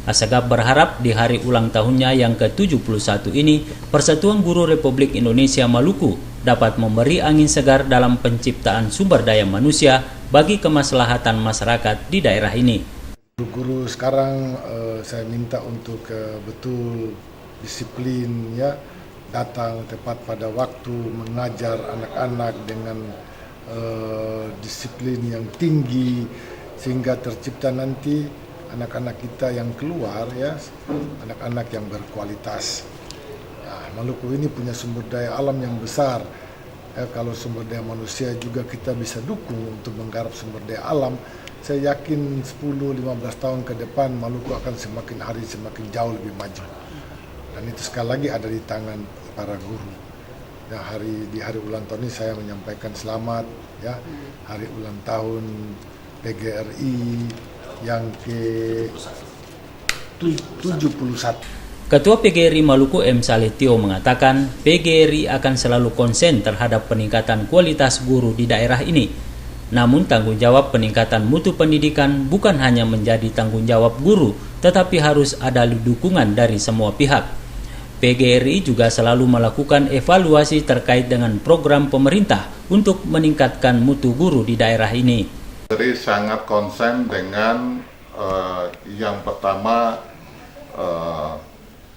Assegaf berharap di hari ulang tahunnya yang ke-71 ini, Persatuan Guru Republik Indonesia Maluku dapat memberi angin segar dalam penciptaan sumber daya manusia bagi kemaslahatan masyarakat di daerah ini. Guru sekarang saya minta untuk betul disiplin, ya, datang tepat pada waktu, mengajar anak-anak dengan disiplin yang tinggi sehingga tercipta nanti anak-anak kita yang keluar, ya, anak-anak yang berkualitas. Ya, Maluku ini punya sumber daya alam yang besar. Ya, kalau sumber daya manusia juga kita bisa dukung untuk menggarap sumber daya alam. Saya yakin 10-15 tahun ke depan Maluku akan semakin hari semakin jauh lebih maju. Dan itu sekali lagi ada di tangan para guru. Nah, di hari ulang tahun ini saya menyampaikan selamat, ya, hari ulang tahun PGRI yang ke-71. Ketua PGRI Maluku M. Saleh Tio mengatakan PGRI akan selalu konsen terhadap peningkatan kualitas guru di daerah ini. Namun tanggung jawab peningkatan mutu pendidikan bukan hanya menjadi tanggung jawab guru, tetapi harus ada dukungan dari semua pihak. PGRI juga selalu melakukan evaluasi terkait dengan program pemerintah untuk meningkatkan mutu guru di daerah ini. Jadi sangat konsen dengan yang pertama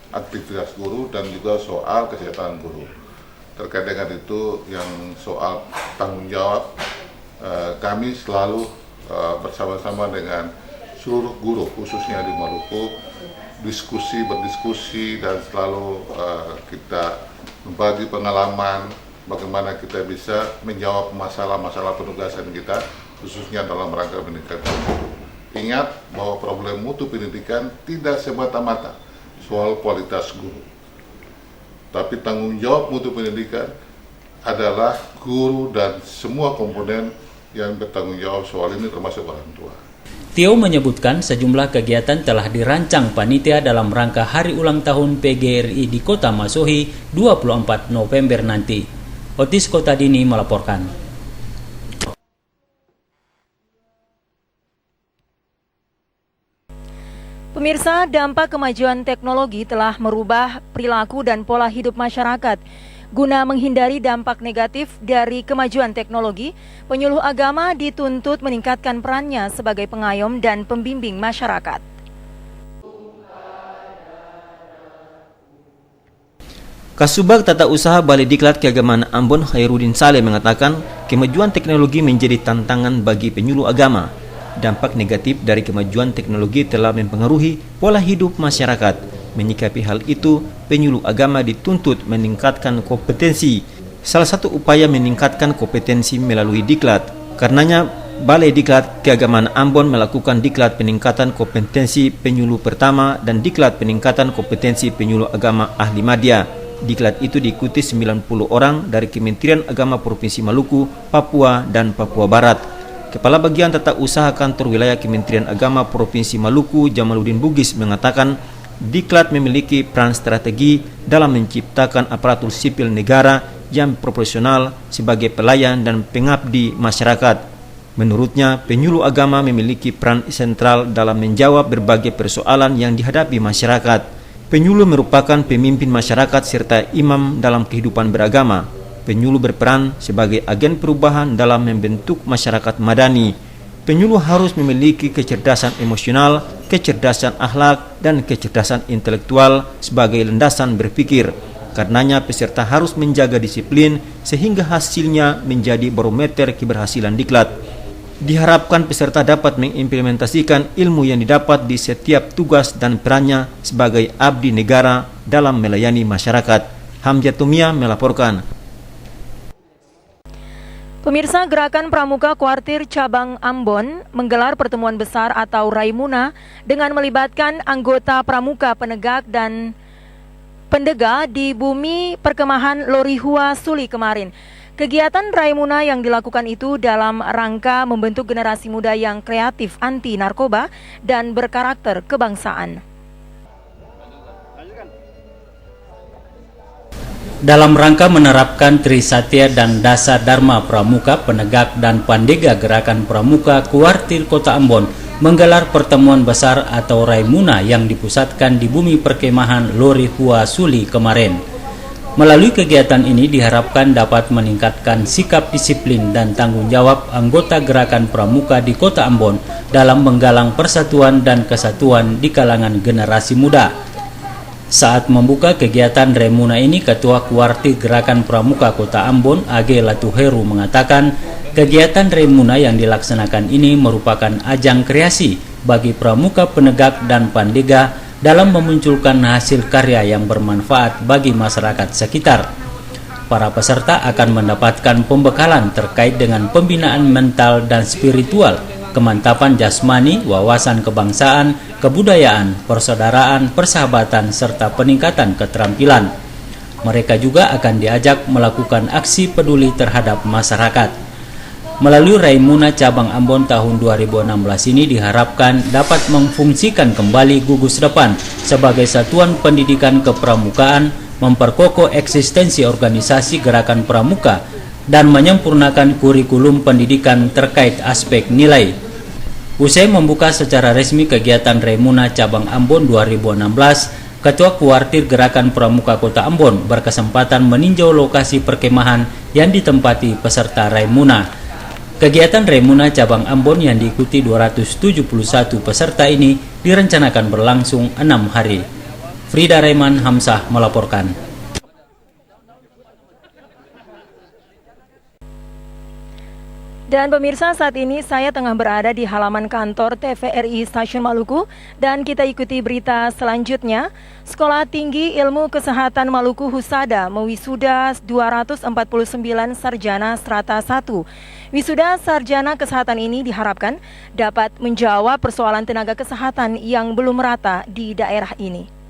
aktivitas guru dan juga soal kesehatan guru. Terkait dengan itu yang soal tanggung jawab, kami selalu bersama-sama dengan seluruh guru khususnya di Maluku berdiskusi dan selalu kita membagi pengalaman bagaimana kita bisa menjawab masalah-masalah penugasan kita khususnya dalam rangka pendidikan. Ingat bahwa problem mutu pendidikan tidak semata-mata soal kualitas guru, tapi tanggung jawab mutu pendidikan adalah guru dan semua komponen yang bertanggung jawab soal ini termasuk orang tua. Tio menyebutkan sejumlah kegiatan telah dirancang panitia dalam rangka hari ulang tahun PGRI di Kota Masohi 24 November nanti. Otis Kotadini melaporkan. Pemirsa, dampak kemajuan teknologi telah merubah perilaku dan pola hidup masyarakat. Guna menghindari dampak negatif dari kemajuan teknologi, penyuluh agama dituntut meningkatkan perannya sebagai pengayom dan pembimbing masyarakat. Kasubag Tata Usaha Balai Diklat Keagamaan Ambon Khairuddin Saleh mengatakan kemajuan teknologi menjadi tantangan bagi penyuluh agama. Dampak negatif dari kemajuan teknologi telah mempengaruhi pola hidup masyarakat. Menyikapi hal itu, penyuluh agama dituntut meningkatkan kompetensi. Salah satu upaya meningkatkan kompetensi melalui diklat. Karenanya, Balai Diklat Keagamaan Ambon melakukan diklat peningkatan kompetensi penyuluh pertama dan diklat peningkatan kompetensi penyuluh agama ahli madya. Diklat itu diikuti 90 orang dari Kementerian Agama Provinsi Maluku, Papua, dan Papua Barat. Kepala Bagian Tata Usaha Kantor Wilayah Kementerian Agama Provinsi Maluku, Jamaluddin Bugis, mengatakan diklat memiliki peran strategi dalam menciptakan aparatur sipil negara yang profesional sebagai pelayan dan pengabdi masyarakat. Menurutnya, penyuluh agama memiliki peran sentral dalam menjawab berbagai persoalan yang dihadapi masyarakat. Penyuluh merupakan pemimpin masyarakat serta imam dalam kehidupan beragama. Penyuluh berperan sebagai agen perubahan dalam membentuk masyarakat madani. Penyuluh harus memiliki kecerdasan emosional, kecerdasan akhlak, dan kecerdasan intelektual sebagai landasan berpikir. Karenanya peserta harus menjaga disiplin sehingga hasilnya menjadi barometer keberhasilan diklat. Diharapkan peserta dapat mengimplementasikan ilmu yang didapat di setiap tugas dan perannya sebagai abdi negara dalam melayani masyarakat. Hamzah Tumia melaporkan. Pemirsa, Gerakan Pramuka Kuartir Cabang Ambon menggelar pertemuan besar atau Raimuna dengan melibatkan anggota Pramuka Penegak dan Pendega di Bumi Perkemahan Lorihua Suli kemarin. Kegiatan Raimuna yang dilakukan itu dalam rangka membentuk generasi muda yang kreatif anti narkoba dan berkarakter kebangsaan. Dalam rangka menerapkan Trisatya dan Dasa Dharma Pramuka, Penegak dan Pandega Gerakan Pramuka Kuartir Kota Ambon menggelar pertemuan besar atau Raimuna yang dipusatkan di Bumi Perkemahan Lorihua Suli kemarin. Melalui kegiatan ini diharapkan dapat meningkatkan sikap disiplin dan tanggung jawab anggota Gerakan Pramuka di Kota Ambon dalam menggalang persatuan dan kesatuan di kalangan generasi muda. Saat membuka kegiatan Raimuna ini, Ketua Kuartir Gerakan Pramuka Kota Ambon, AG Latuheru, mengatakan kegiatan Raimuna yang dilaksanakan ini merupakan ajang kreasi bagi pramuka penegak dan pandega dalam memunculkan hasil karya yang bermanfaat bagi masyarakat sekitar. Para peserta akan mendapatkan pembekalan terkait dengan pembinaan mental dan spiritual, kemantapan jasmani, wawasan kebangsaan, kebudayaan, persaudaraan, persahabatan, serta peningkatan keterampilan. Mereka juga akan diajak melakukan aksi peduli terhadap masyarakat. Melalui Raimuna Cabang Ambon tahun 2016 ini diharapkan dapat memfungsikan kembali gugus depan sebagai satuan pendidikan kepramukaan, memperkokoh eksistensi organisasi Gerakan Pramuka, dan menyempurnakan kurikulum pendidikan terkait aspek nilai. Usai membuka secara resmi kegiatan Raimuna Cabang Ambon 2016, Ketua Kuartir Gerakan Pramuka Kota Ambon berkesempatan meninjau lokasi perkemahan yang ditempati peserta Raimuna. Kegiatan Raimuna Cabang Ambon yang diikuti 271 peserta ini direncanakan berlangsung 6 hari. Frida Raiman Hamzah melaporkan. Dan pemirsa, saat ini saya tengah berada di halaman kantor TVRI Stasiun Maluku dan kita ikuti berita selanjutnya. Sekolah Tinggi Ilmu Kesehatan Maluku Husada mewisuda 249 sarjana strata 1. Wisuda sarjana kesehatan ini diharapkan dapat menjawab persoalan tenaga kesehatan yang belum merata di daerah ini.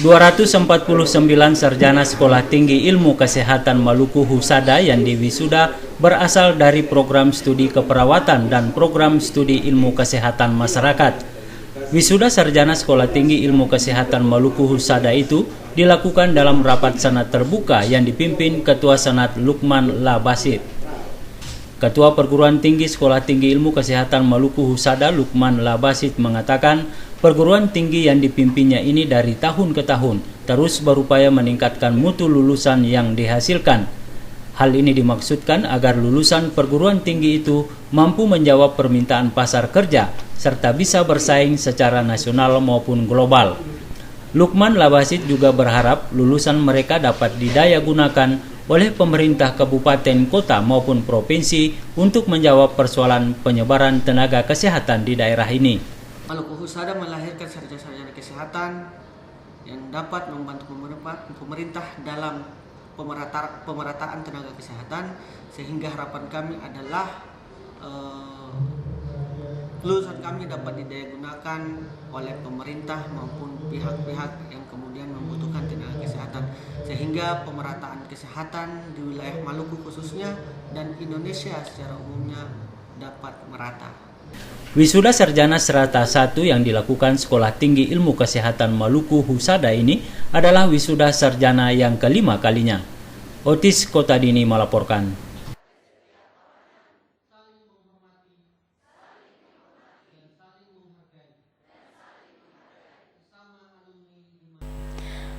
249 sarjana Sekolah Tinggi Ilmu Kesehatan Maluku Husada yang diwisuda berasal dari program studi keperawatan dan program studi ilmu kesehatan masyarakat. Wisuda sarjana Sekolah Tinggi Ilmu Kesehatan Maluku Husada itu dilakukan dalam rapat senat terbuka yang dipimpin Ketua Senat Lukman Labasit. Ketua Perguruan Tinggi Sekolah Tinggi Ilmu Kesehatan Maluku Husada Lukman Labasit mengatakan perguruan tinggi yang dipimpinnya ini dari tahun ke tahun terus berupaya meningkatkan mutu lulusan yang dihasilkan. Hal ini dimaksudkan agar lulusan perguruan tinggi itu mampu menjawab permintaan pasar kerja serta bisa bersaing secara nasional maupun global. Lukman Labasit juga berharap lulusan mereka dapat didaya gunakan oleh pemerintah kabupaten, kota maupun provinsi untuk menjawab persoalan penyebaran tenaga kesehatan di daerah ini. Maluku Husada melahirkan sarjana-sarjana kesehatan yang dapat membantu pemerintah dalam pemerataan tenaga kesehatan, sehingga harapan kami adalah lulusan kami dapat didaya gunakan oleh pemerintah maupun pihak-pihak yang kemudian membutuhkan tenaga kesehatan, sehingga pemerataan kesehatan di wilayah Maluku khususnya dan Indonesia secara umumnya dapat merata. Wisuda sarjana strata 1 yang dilakukan Sekolah Tinggi Ilmu Kesehatan Maluku Husada ini adalah wisuda sarjana yang kelima kalinya. Otis Kotadini melaporkan.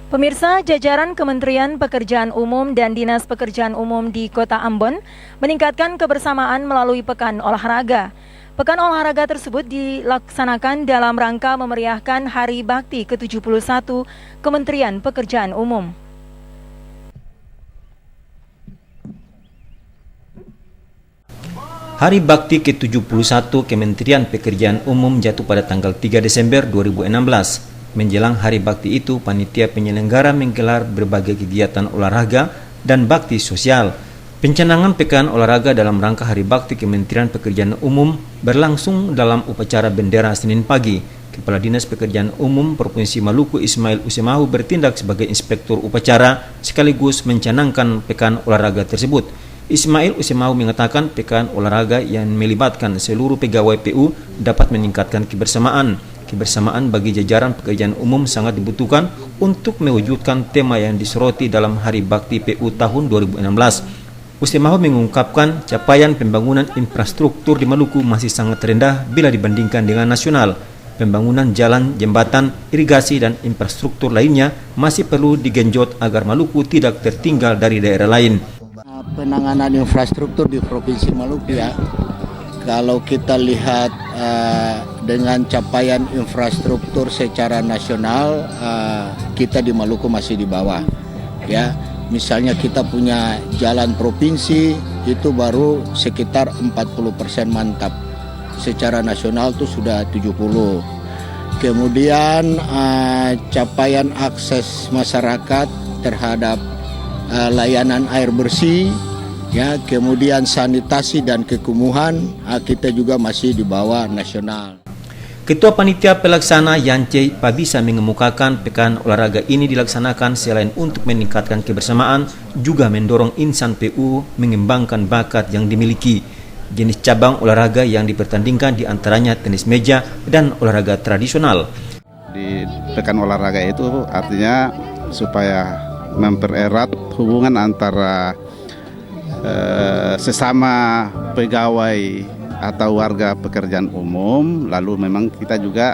Pemirsa, jajaran Kementerian Pekerjaan Umum dan Dinas Pekerjaan Umum di Kota Ambon meningkatkan kebersamaan melalui Pekan Olahraga. Pekan olahraga tersebut dilaksanakan dalam rangka memeriahkan Hari Bakti ke-71 Kementerian Pekerjaan Umum. Hari Bakti ke-71 Kementerian Pekerjaan Umum jatuh pada tanggal 3 Desember 2016. Menjelang Hari Bakti itu, panitia penyelenggara menggelar berbagai kegiatan olahraga dan bakti sosial. Pencanangan Pekan Olahraga dalam rangka Hari Bakti Kementerian Pekerjaan Umum berlangsung dalam upacara bendera Senin pagi. Kepala Dinas Pekerjaan Umum Provinsi Maluku Ismail Usemahu bertindak sebagai inspektur upacara sekaligus mencanangkan Pekan Olahraga tersebut. Ismail Usemahu mengatakan Pekan Olahraga yang melibatkan seluruh pegawai PU dapat meningkatkan kebersamaan. Kebersamaan bagi jajaran pekerjaan umum sangat dibutuhkan untuk mewujudkan tema yang disoroti dalam Hari Bakti PU tahun 2016. Usemahu mengungkapkan capaian pembangunan infrastruktur di Maluku masih sangat rendah bila dibandingkan dengan nasional. Pembangunan jalan, jembatan, irigasi, dan infrastruktur lainnya masih perlu digenjot agar Maluku tidak tertinggal dari daerah lain. Penanganan infrastruktur di Provinsi Maluku ya, kalau kita lihat dengan capaian infrastruktur secara nasional, kita di Maluku masih di bawah. Ya, misalnya kita punya jalan provinsi itu baru sekitar 40% mantap. Secara nasional itu sudah 70. Kemudian capaian akses masyarakat terhadap layanan air bersih, ya, kemudian sanitasi dan kekumuhan, kita juga masih di bawah nasional. Ketua Panitia Pelaksana Yance Pabisa mengemukakan Pekan Olahraga ini dilaksanakan selain untuk meningkatkan kebersamaan, juga mendorong insan PU mengembangkan bakat yang dimiliki. Jenis cabang olahraga yang dipertandingkan diantaranya tenis meja dan olahraga tradisional. Di Pekan Olahraga itu artinya supaya mempererat hubungan antara sesama pegawai atau warga pekerjaan umum, lalu memang kita juga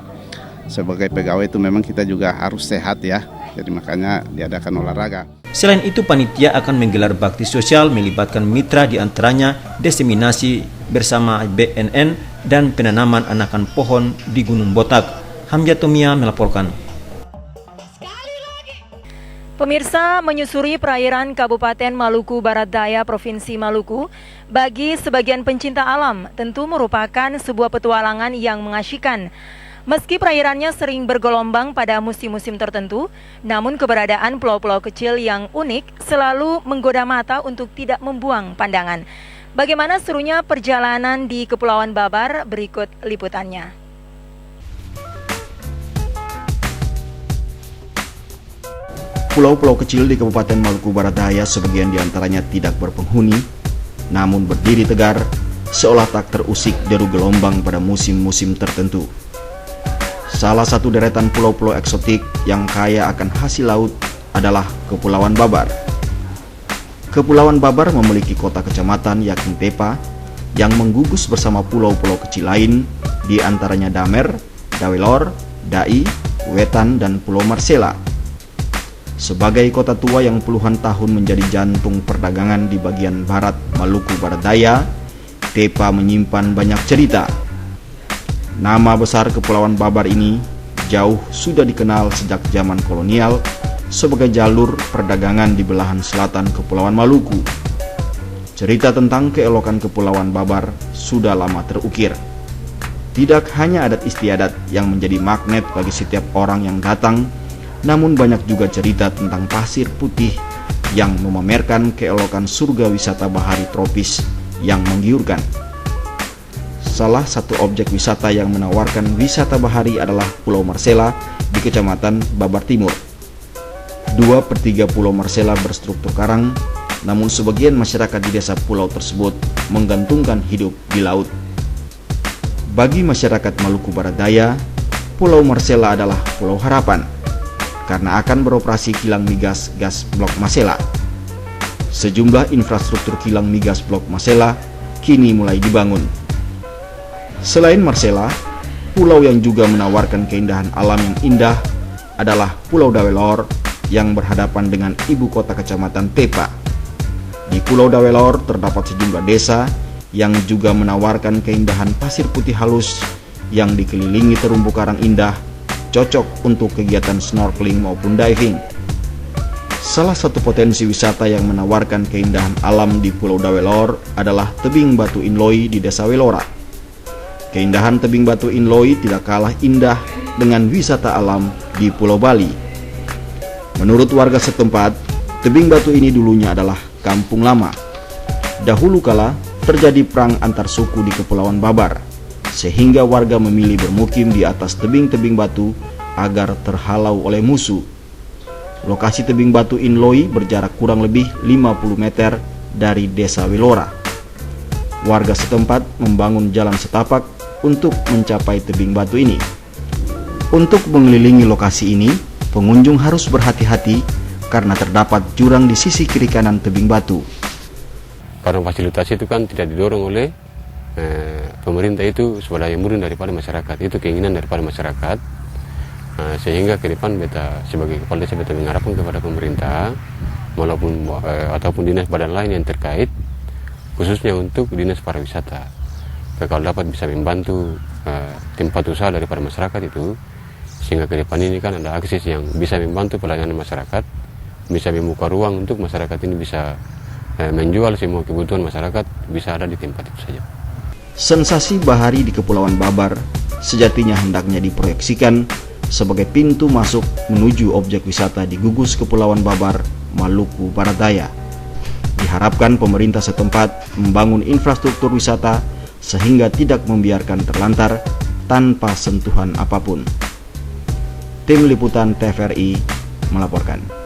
sebagai pegawai itu memang kita juga harus sehat ya, jadi makanya diadakan olahraga. Selain itu, panitia akan menggelar bakti sosial melibatkan mitra diantaranya diseminasi bersama BNN dan penanaman anakan pohon di Gunung Botak. Hamjatomia melaporkan. Pemirsa, menyusuri perairan Kabupaten Maluku Barat Daya, Provinsi Maluku, bagi sebagian pencinta alam tentu merupakan sebuah petualangan yang mengasyikkan. Meski perairannya sering bergelombang pada musim-musim tertentu, namun keberadaan pulau-pulau kecil yang unik selalu menggoda mata untuk tidak membuang pandangan. Bagaimana serunya perjalanan di Kepulauan Babar? Berikut liputannya. Pulau-pulau kecil di Kabupaten Maluku Barat Daya sebagian diantaranya tidak berpenghuni, namun berdiri tegar, seolah tak terusik deru gelombang pada musim-musim tertentu. Salah satu deretan pulau-pulau eksotik yang kaya akan hasil laut adalah Kepulauan Babar. Kepulauan Babar memiliki kota kecamatan yakni Tepa, yang menggugus bersama pulau-pulau kecil lain, di antaranya Damer, Dawelor, Dai, Wetan, dan Pulau Marsela. Sebagai kota tua yang puluhan tahun menjadi jantung perdagangan di bagian barat Maluku Barat Daya, Tepa menyimpan banyak cerita. Nama besar Kepulauan Babar ini jauh sudah dikenal sejak zaman kolonial sebagai jalur perdagangan di belahan selatan Kepulauan Maluku. Cerita tentang keelokan Kepulauan Babar sudah lama terukir. Tidak hanya adat istiadat yang menjadi magnet bagi setiap orang yang datang, namun banyak juga cerita tentang pasir putih yang memamerkan keelokan surga wisata bahari tropis yang menggiurkan. Salah satu objek wisata yang menawarkan wisata bahari adalah Pulau Marsela di Kecamatan Babar Timur. 2/3 Pulau Marsela berstruktur karang, namun sebagian masyarakat di desa pulau tersebut menggantungkan hidup di laut. Bagi masyarakat Maluku Barat Daya, Pulau Marsela adalah Pulau Harapan, karena akan beroperasi kilang migas gas blok Masela. Sejumlah infrastruktur kilang migas blok Masela kini mulai dibangun. Selain Marsela, pulau yang juga menawarkan keindahan alam yang indah adalah Pulau Dawelor yang berhadapan dengan ibu kota kecamatan Tepa. Di Pulau Dawelor terdapat sejumlah desa yang juga menawarkan keindahan pasir putih halus yang dikelilingi terumbu karang indah, cocok untuk kegiatan snorkeling maupun diving. Salah satu potensi wisata yang menawarkan keindahan alam di Pulau Dawelor adalah Tebing Batu Inloi di Desa Welora. Keindahan Tebing Batu Inloi tidak kalah indah dengan wisata alam di Pulau Bali. Menurut warga setempat, tebing batu ini dulunya adalah kampung lama. Dahulu kala terjadi perang antar suku di Kepulauan Babar, sehingga warga memilih bermukim di atas tebing-tebing batu agar terhalau oleh musuh. Lokasi tebing batu Inloi berjarak kurang lebih 50 meter dari desa Wilora. Warga setempat membangun jalan setapak untuk mencapai tebing batu ini. Untuk mengelilingi lokasi ini, pengunjung harus berhati-hati karena terdapat jurang di sisi kiri kanan tebing batu. Karena fasilitas itu kan tidak didorong oleh pemerintah, itu swadaya murni daripada masyarakat, itu keinginan daripada masyarakat. Sehingga ke depan beta sebagai kepala desa beta mengharapkan kepada pemerintah maupun ataupun dinas badan lain yang terkait, khususnya untuk dinas pariwisata, kalau dapat bisa membantu tempat usaha daripada masyarakat itu, sehingga ke depan ini kan ada akses yang bisa membantu pelayanan masyarakat, bisa membuka ruang untuk masyarakat ini bisa menjual semua kebutuhan masyarakat, bisa ada di tempat itu saja. Sensasi bahari di Kepulauan Babar sejatinya hendaknya diproyeksikan sebagai pintu masuk menuju objek wisata di gugus Kepulauan Babar, Maluku Barat Daya. Diharapkan pemerintah setempat membangun infrastruktur wisata sehingga tidak membiarkan terlantar tanpa sentuhan apapun. Tim Liputan TVRI melaporkan.